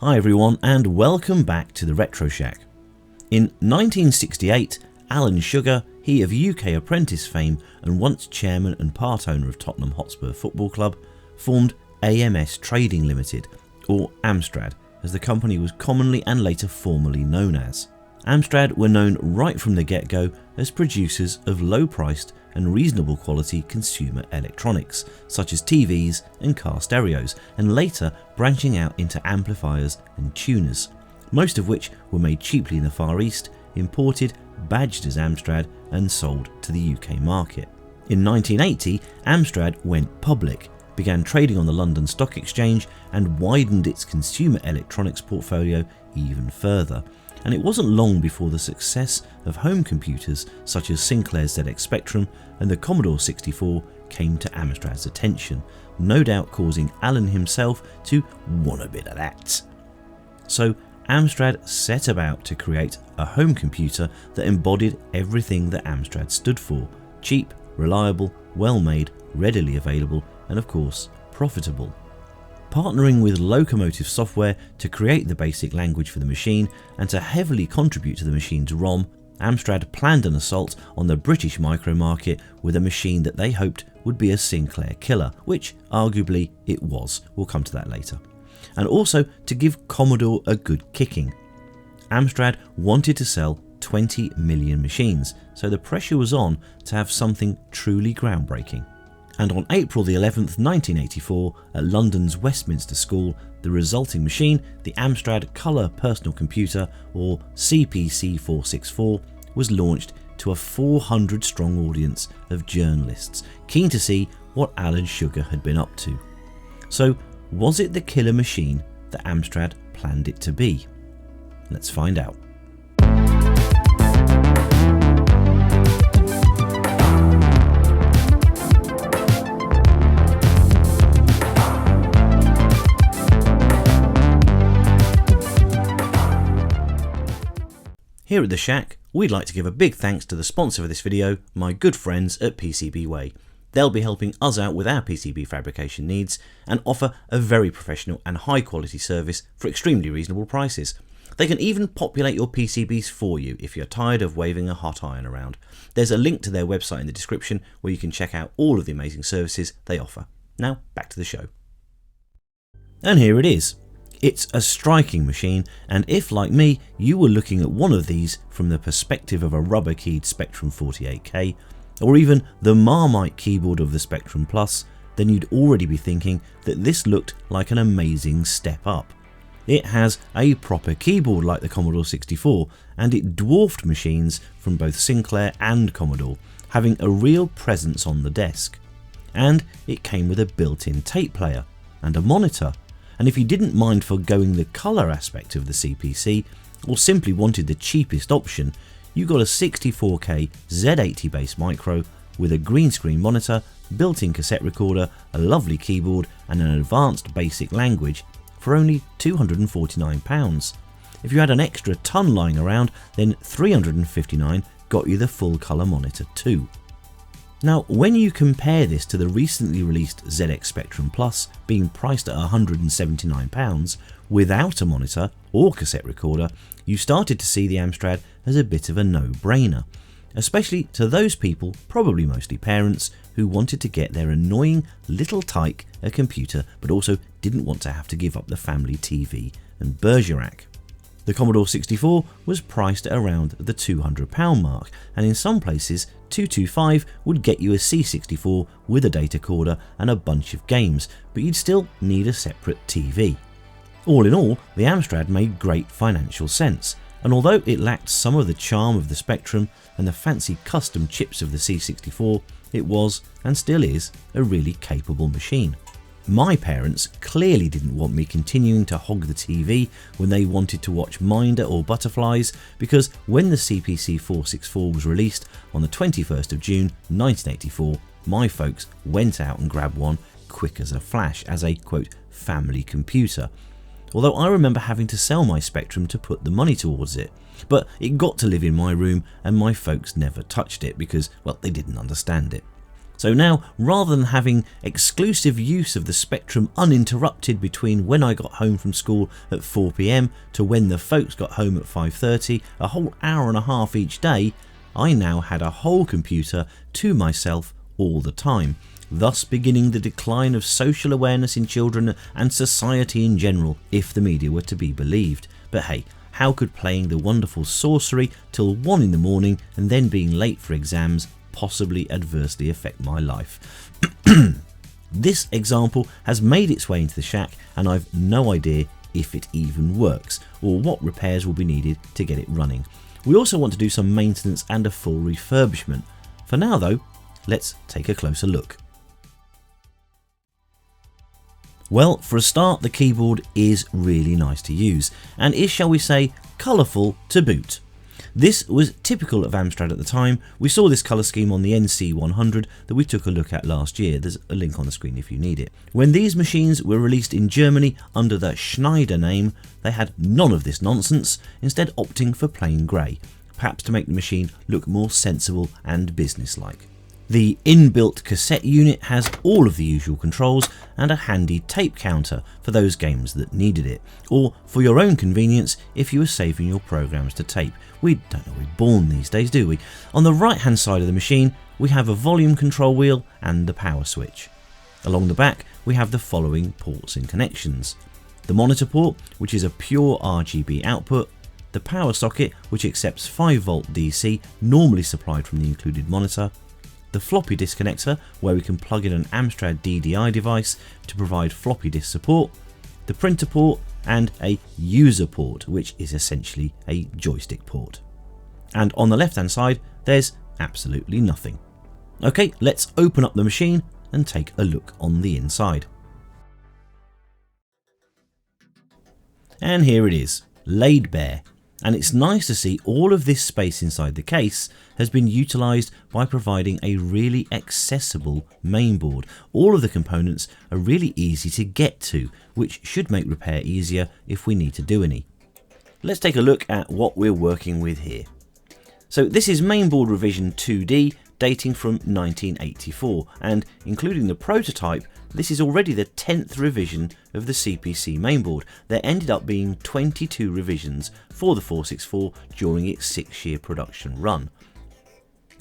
Hi everyone and welcome back to the Retro Shack. In 1968, Alan Sugar, he of UK Apprentice fame and once chairman and part owner of Tottenham Hotspur Football Club, formed AMS Trading Limited, or Amstrad, as the company was commonly and later formally known as. Amstrad were known right from the get-go as producers of low-priced and reasonable quality consumer electronics, such as TVs and car stereos, and later branching out into amplifiers and tuners, most of which were made cheaply in the Far East, imported, badged as Amstrad and sold to the UK market. In 1980, Amstrad went public, began trading on the London Stock Exchange and widened its consumer electronics portfolio even further. And it wasn't long before the success of home computers such as Sinclair's ZX Spectrum and the Commodore 64 came to Amstrad's attention, no doubt causing Alan himself to want a bit of that. So Amstrad set about to create a home computer that embodied everything that Amstrad stood for: cheap, reliable, well made, readily available, and of course profitable. Partnering with Locomotive Software to create the basic language for the machine and to heavily contribute to the machine's ROM, Amstrad planned an assault on the British micro market with a machine that they hoped would be a Sinclair killer, which arguably it was. We'll come to that later. And also to give Commodore a good kicking. Amstrad wanted to sell 20 million machines, so the pressure was on to have something truly groundbreaking. And on April the 11th, 1984, at London's Westminster School, the resulting machine, the Amstrad Colour Personal Computer, or CPC 464, was launched to a 400-strong audience of journalists keen to see what Alan Sugar had been up to. So, was it the killer machine that Amstrad planned it to be? Let's find out. Here at The Shack, we'd like to give a big thanks to the sponsor of this video, my good friends at PCBWay. They'll be helping us out with our PCB fabrication needs and offer a very professional and high quality service for extremely reasonable prices. They can even populate your PCBs for you if you're tired of waving a hot iron around. There's a link to their website in the description where you can check out all of the amazing services they offer. Now back to the show. And here it is. It's a striking machine, and if, like me, you were looking at one of these from the perspective of a rubber-keyed Spectrum 48K, or even the Marmite keyboard of the Spectrum Plus, then you'd already be thinking that this looked like an amazing step up. It has a proper keyboard like the Commodore 64, and it dwarfed machines from both Sinclair and Commodore, having a real presence on the desk. And it came with a built-in tape player and a monitor. And if you didn't mind foregoing the colour aspect of the CPC, or simply wanted the cheapest option, you got a 64K Z80 base micro with a green screen monitor, built-in cassette recorder, a lovely keyboard and an advanced basic language for only £249. If you had an extra ton lying around, then £359 got you the full colour monitor too. Now, when you compare this to the recently released ZX Spectrum Plus being priced at £179 without a monitor or cassette recorder, you started to see the Amstrad as a bit of a no-brainer, especially to those people, probably mostly parents, who wanted to get their annoying little tyke a computer but also didn't want to have to give up the family TV and Bergerac. The Commodore 64 was priced at around the £200 mark, and in some places $225 would get you a C64 with a data recorder and a bunch of games, but you'd still need a separate TV. All in all, the Amstrad made great financial sense, and although it lacked some of the charm of the Spectrum and the fancy custom chips of the C64, it was, and still is, a really capable machine. My parents clearly didn't want me continuing to hog the TV when they wanted to watch Minder or Butterflies, because when the CPC 464 was released on the 21st of June 1984, my folks went out and grabbed one quick as a flash as a, quote, family computer. Although I remember having to sell my Spectrum to put the money towards it, but it got to live in my room and my folks never touched it because, well, they didn't understand it. So now, rather than having exclusive use of the Spectrum uninterrupted between when I got home from school at 4 PM to when the folks got home at 5:30, a whole hour and a half each day, I now had a whole computer to myself all the time, thus beginning the decline of social awareness in children and society in general, if the media were to be believed. But hey, how could playing the wonderful Sorcery till 1 in the morning and then being late for exams possibly adversely affect my life? This example has made its way into the shack, and I've no idea if it even works or what repairs will be needed to get it running. We also want to do some maintenance and a full refurbishment. For now though, let's take a closer look. Well, for a start, the keyboard is really nice to use and is, shall we say, colourful to boot. This was typical of Amstrad at the time. We saw this colour scheme on the NC100 that we took a look at last year. There's a link on the screen if you need it. When these machines were released in Germany under the Schneider name, they had none of this nonsense, instead opting for plain grey, perhaps to make the machine look more sensible and businesslike. The inbuilt cassette unit has all of the usual controls and a handy tape counter for those games that needed it, or for your own convenience if you were saving your programs to tape. We don't know we're born these days, do we? On the right hand side of the machine we have a volume control wheel and the power switch. Along the back we have the following ports and connections: the monitor port, which is a pure RGB output, the power socket, which accepts 5V DC normally supplied from the included monitor, the floppy disk connector, where we can plug in an Amstrad DDI device to provide floppy disk support, the printer port, and a user port, which is essentially a joystick port. And on the left hand side there's absolutely nothing. Okay, let's open up the machine and take a look on the inside. And here it is, laid bare. And it's nice to see all of this space inside the case has been utilised by providing a really accessible mainboard. All of the components are really easy to get to, which should make repair easier if we need to do any. Let's take a look at what we're working with here. So this is mainboard revision 2D, dating from 1984, and including the prototype, this is already the 10th revision of the CPC mainboard. There ended up being 22 revisions for the 464 during its 6-year production run.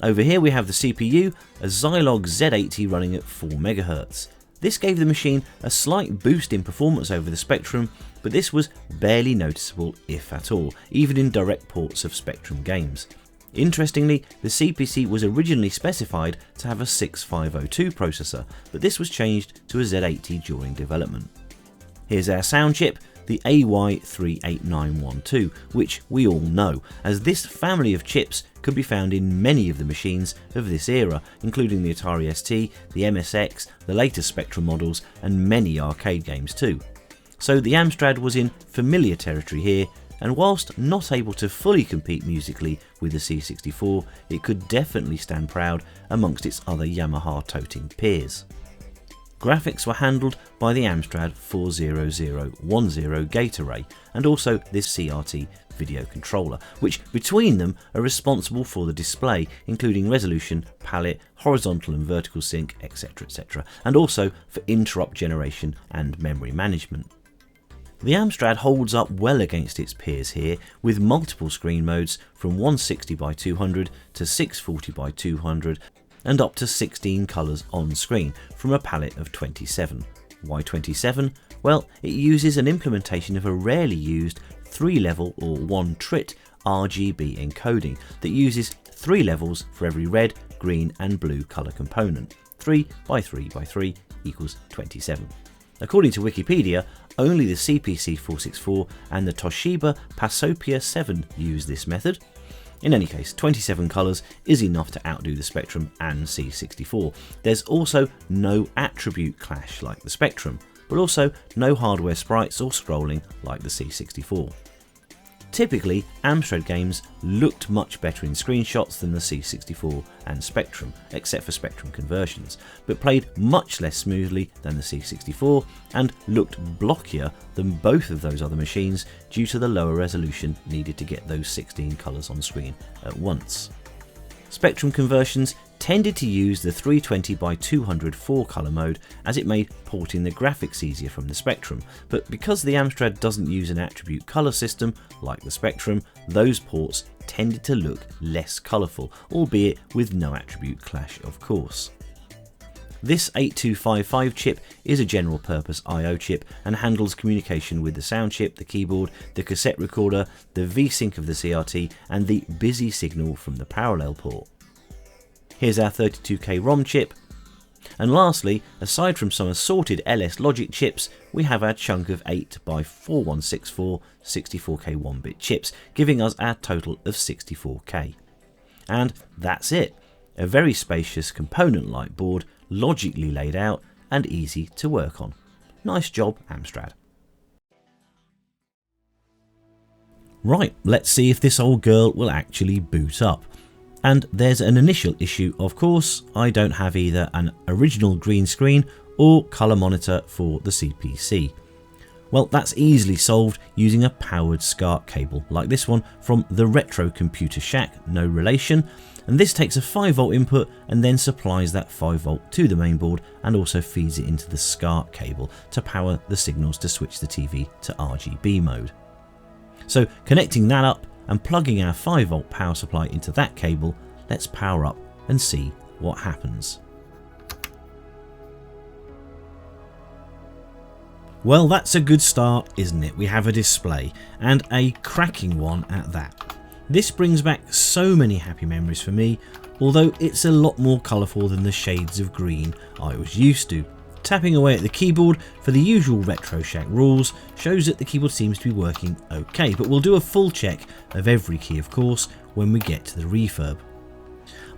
Over here we have the CPU, a Zilog Z80 running at 4 MHz. This gave the machine a slight boost in performance over the Spectrum, but this was barely noticeable if at all, even in direct ports of Spectrum games. Interestingly, the CPC was originally specified to have a 6502 processor, but this was changed to a Z80 during development. Here's our sound chip, the AY38912, which we all know, as this family of chips could be found in many of the machines of this era, including the Atari ST, the MSX, the later Spectrum models, and many arcade games too. So the Amstrad was in familiar territory here, and whilst not able to fully compete musically with the C64, it could definitely stand proud amongst its other Yamaha-toting peers. Graphics were handled by the Amstrad 40010 gate array, and also this CRT video controller, which between them are responsible for the display, including resolution, palette, horizontal and vertical sync, etc, and also for interrupt generation and memory management. The Amstrad holds up well against its peers here, with multiple screen modes from 160x200 to 640x200 and up to 16 colours on screen from a palette of 27. Why 27? Well, it uses an implementation of a rarely used 3-level or 1-trit RGB encoding that uses 3 levels for every red, green and blue colour component. 3x3x3 equals 27. According to Wikipedia, only the CPC 464 and the Toshiba Pasopia 7 use this method. In any case, 27 colours is enough to outdo the Spectrum and C64. There's also no attribute clash like the Spectrum, but also no hardware sprites or scrolling like the C64. Typically, Amstrad games looked much better in screenshots than the C64 and Spectrum, except for Spectrum conversions, but played much less smoothly than the C64 and looked blockier than both of those other machines due to the lower resolution needed to get those 16 colours on screen at once. Spectrum conversions tended to use the 320x200 4-colour mode as it made porting the graphics easier from the Spectrum, but because the Amstrad doesn't use an attribute colour system like the Spectrum, those ports tended to look less colourful, albeit with no attribute clash of course. This 8255 chip is a general purpose I/O chip and handles communication with the sound chip, the keyboard, the cassette recorder, the V-Sync of the CRT and the busy signal from the parallel port. Here's our 32K ROM chip. And lastly, aside from some assorted LS Logic chips, we have our chunk of 8x4164 64K 1-bit chips, giving us our total of 64K. And that's it. A very spacious component-like board, logically laid out and easy to work on. Nice job, Amstrad. Right, let's see if this old girl will actually boot up. And there's an initial issue, of course. I don't have either an original green screen or colour monitor for the CPC. Well, that's easily solved using a powered SCART cable like this one from the Retro Computer Shack, no relation, and this takes a 5V input and then supplies that 5V to the mainboard and also feeds it into the SCART cable to power the signals to switch the TV to RGB mode. So connecting that up and plugging our 5V power supply into that cable, let's power up and see what happens. Well, that's a good start, isn't it? We have a display, and a cracking one at that. This brings back so many happy memories for me, although it's a lot more colourful than the shades of green I was used to. Tapping away at the keyboard for the usual Retro Shack rules shows that the keyboard seems to be working okay, but we'll do a full check of every key of course when we get to the refurb.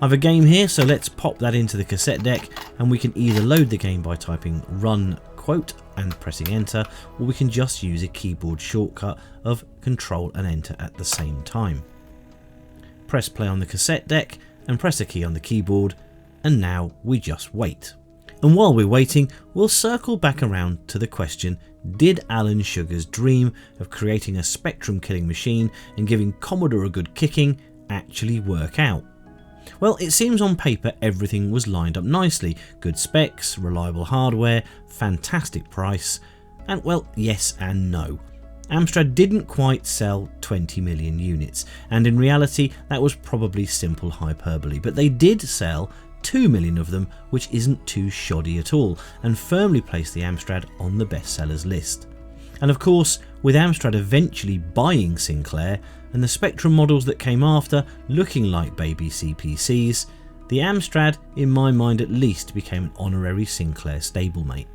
I have a game here, so let's pop that into the cassette deck and we can either load the game by typing run quote and pressing enter, or we can just use a keyboard shortcut of Control and enter at the same time. Press play on the cassette deck and press a key on the keyboard, and now we just wait. And while we're waiting, we'll circle back around to the question, did Alan Sugar's dream of creating a Spectrum killing machine and giving Commodore a good kicking actually work out? Well, it seems on paper everything was lined up nicely. Good specs, reliable hardware, fantastic price, and well, yes and no. Amstrad didn't quite sell 20 million units, and in reality that was probably simple hyperbole, but they did sell 2 million of them, which isn't too shoddy at all, and firmly placed the Amstrad on the bestsellers list. And of course, with Amstrad eventually buying Sinclair, and the Spectrum models that came after looking like baby CPCs, the Amstrad, in my mind at least, became an honorary Sinclair stablemate.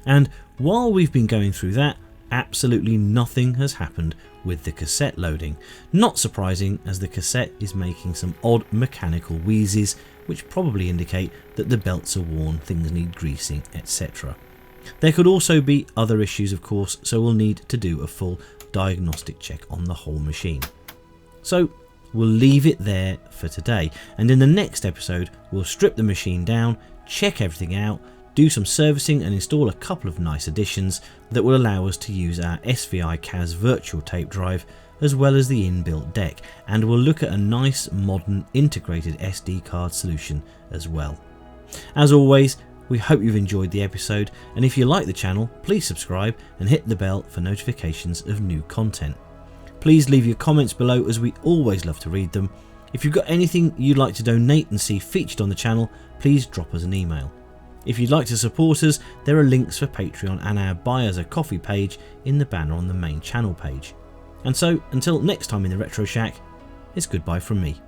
And while we've been going through that, absolutely nothing has happened with the cassette loading. Not surprising, as the cassette is making some odd mechanical wheezes, which probably indicate that the belts are worn, things need greasing, etc. There could also be other issues of course, so we'll need to do a full diagnostic check on the whole machine. So we'll leave it there for today, and in the next episode we'll strip the machine down, check everything out, do some servicing and install a couple of nice additions that will allow us to use our SVI CAS virtual tape drive as well as the inbuilt deck, and we'll look at a nice modern integrated SD card solution as well. As always, we hope you've enjoyed the episode, and if you like the channel, please subscribe and hit the bell for notifications of new content. Please leave your comments below, as we always love to read them. If you've got anything you'd like to donate and see featured on the channel, please drop us an email. If you'd like to support us, there are links for Patreon and our Buy Us a Coffee page in the banner on the main channel page. And so, until next time in the Retro Shack, it's goodbye from me.